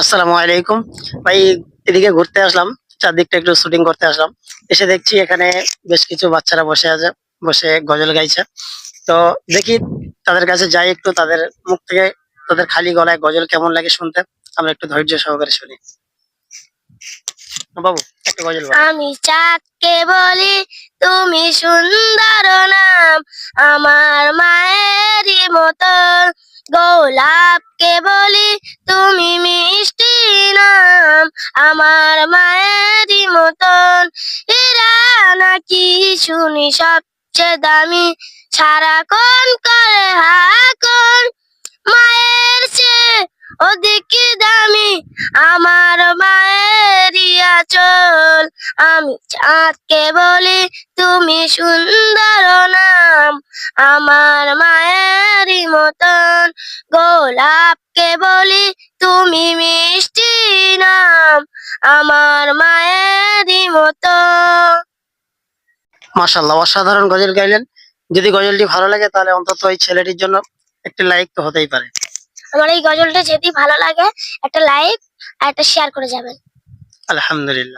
আসসালামু আলাইকুম ভাই। এদিকে ঘুরতে আসলাম, চারদিকটা একটু শুটিং করতে আসলাম। এসে দেখছি এখানে বেশ কিছু বাচ্চারা বসে আছে, বসে গজল গাইছে। তো দেখি তাদের কাছে যাই, একটু তাদের মুখ থেকে, তাদের খালি গলায় গজল কেমন লাগে শুনতে। আমরা একটু ধৈর্য সহকারে শুনি। বাবু, একটা গজল বলো। আমি চাঁদকে বলি তুমি সুন্দর নাম, আমার মায়েরই মতন। গোলাপকে বলি তুমি মিষ্টি নাম, আমার মায়েরই মতন। এরা নাকি শুনি সবচেয়ে দামি, সারাক্ষণ করে হাকন। মায়ের চেয়ে অধিক দামি আমার মায়েরই আঁচল। আমি চাঁদকে বলি তুমি সুন্দর নাম, আমার মায়েরই মতন। গোলাপকে বলি তুমি মিষ্টি নাম, আমার মায়েরই মতন। মাশাআল্লাহ, অসাধারণ গজল গাইলেন। যদি গজলটি ভালো লাগে তাহলে অন্তত এই ছেলেটির জন্য একটা লাইক তো হতেই পারে। আমার এই গজলটা যদি ভালো লাগে একটা লাইক আর একটা শেয়ার করে যাবেন। আলহামদুলিল্লাহ।